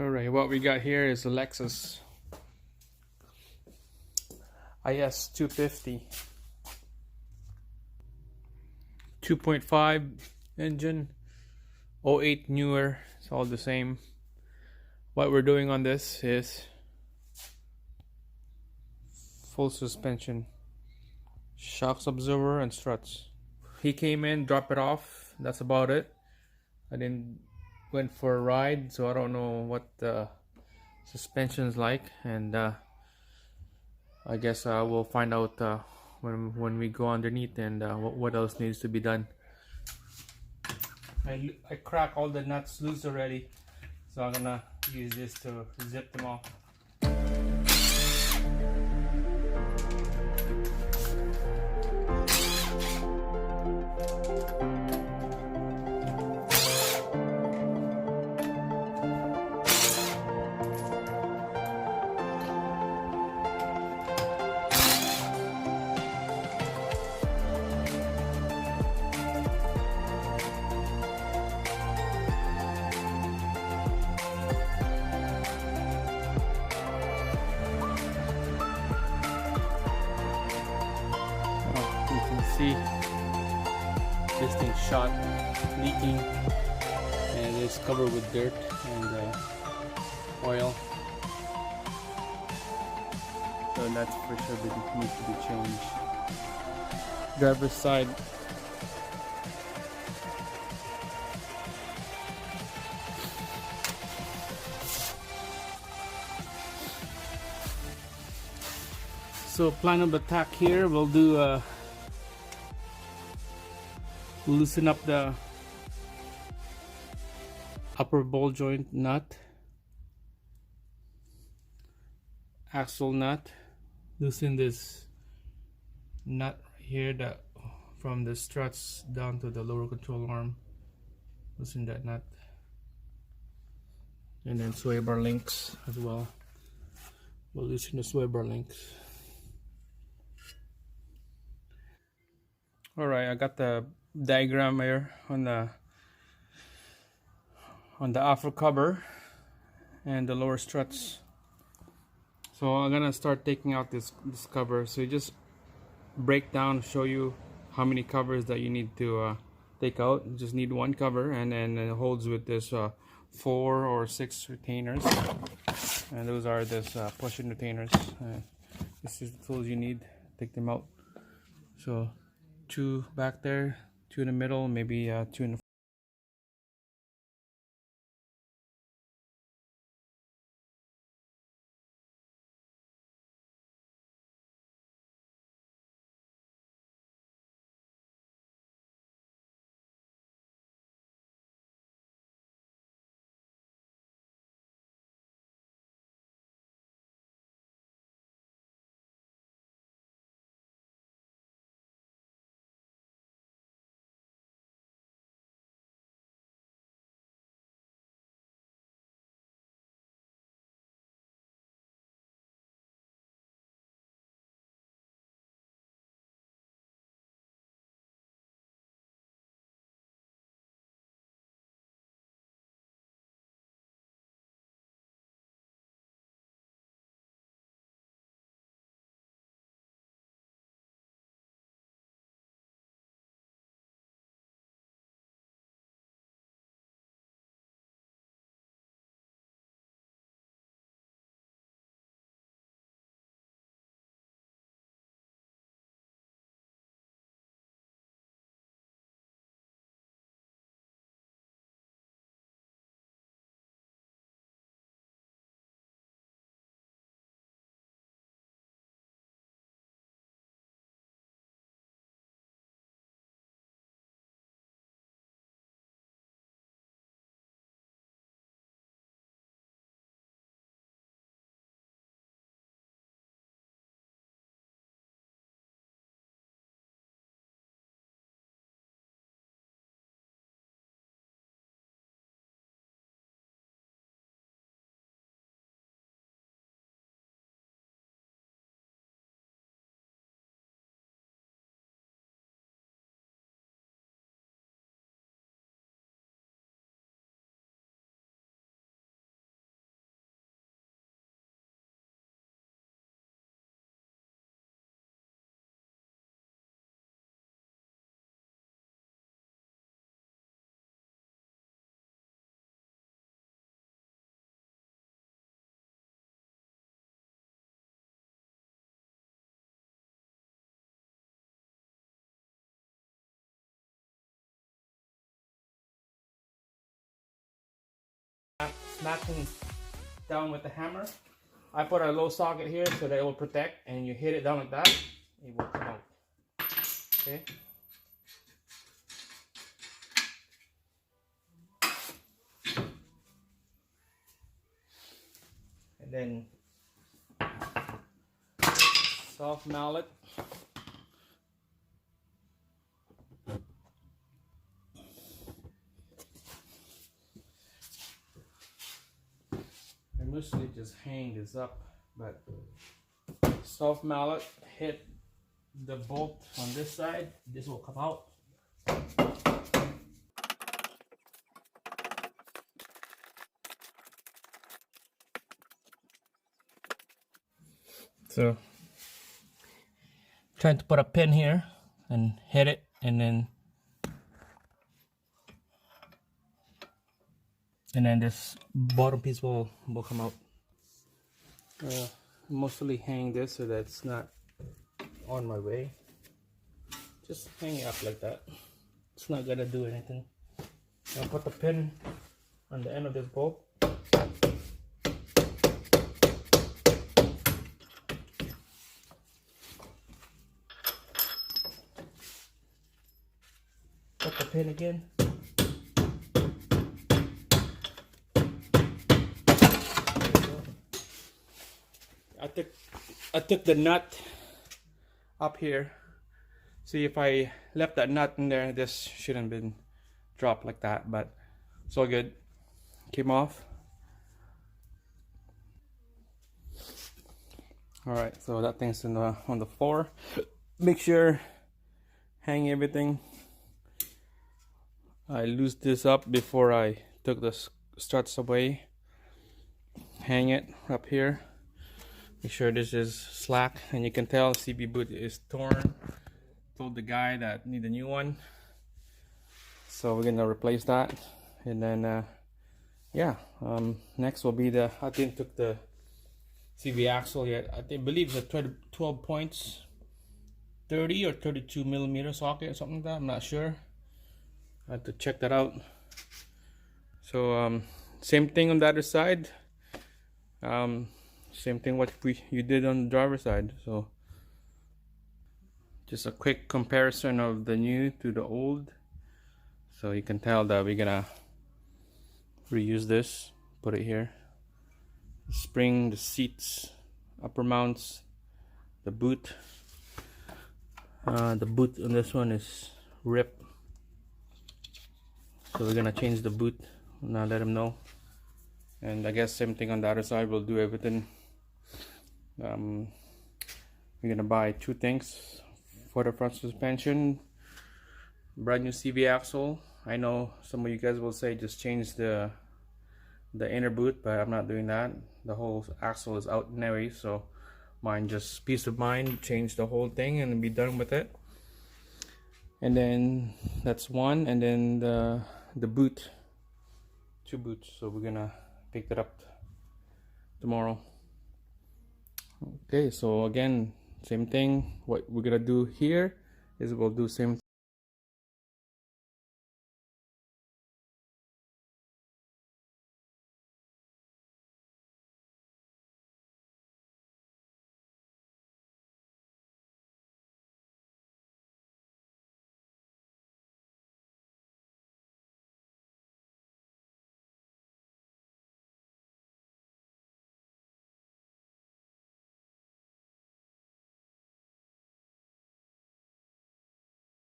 Alright, what we got here is a Lexus IS 250 2.5 engine, 08 newer, it's all the same. What we're doing on this is full suspension, shocks absorber and struts. He came in, dropped it off, that's about it. I didn't went for a ride, so I don't know what the suspension's like, and I guess we'll find out when we go underneath and what else needs to be done. I cracked all the nuts loose already, so I'm gonna use this to zip them off. See, this thing shot, leaking, and it's covered with dirt and oil, so that's for sure that it needs to be changed. Driver's side, so plan of attack here, we'll do loosen up the upper ball joint nut, axle nut, loosen this nut right here that from the struts down to the lower control arm, loosen that nut, and then sway bar links as well. We'll loosen the sway bar links. Alright, I got the diagram here on the upper cover and the lower struts. So I'm gonna start taking out this cover. So you just break down, show you how many covers that you need to take out. You just need one cover, and then it holds with this 4 or 6 retainers, and those are this pushing retainers. This is the tools you need. Take them out. So 2 back there, 2 in the middle, maybe 2 in the smacking down with the hammer. I put a low socket here so that it will protect, and you hit it down like that, it will come out. Okay. And then soft mallet. I mostly just hang this up, but soft mallet hit the bolt on this side, this will come out. So trying to put a pin here and hit it, and then this bottom piece will come out. Mostly hang this so that it's not on my way. Just hang it up like that. It's not gonna do anything. I'll put the pin on the end of this bolt. Put the pin again. I took the nut up here. See, if I left that nut in there, this shouldn't have been dropped like that, but it's all good. Came off. Alright, so that thing's on the floor. Make sure hang everything. I loosened this up before I took the struts away. Hang it up here. Make sure this is slack, and you can tell CB boot is torn. Told the guy that need a new one, so we're gonna replace that. And then yeah, next will be I didn't took the CB axle yet. I believe the 12 points, 30 or 32 millimeter socket or something like that. I'm not sure. I have to check that out. So same thing on the other side. Same thing what you did on the driver's side. So just a quick comparison of the new to the old, so you can tell that we're gonna reuse this. Put it here. The spring, the seats, upper mounts, the boot. The boot on this one is ripped, so we're gonna change the boot. Now let them know. And I guess same thing on the other side. We'll do everything. We're gonna buy two things for the front suspension. Brand new CV axle. I know some of you guys will say just change the inner boot, but I'm not doing that. The whole axle is out anyway, so mine just peace of mind, change the whole thing and be done with it. And then that's one, and then the boot, two boots. So we're gonna pick that up tomorrow. Okay, so again, same thing. What we're gonna do here is we'll do same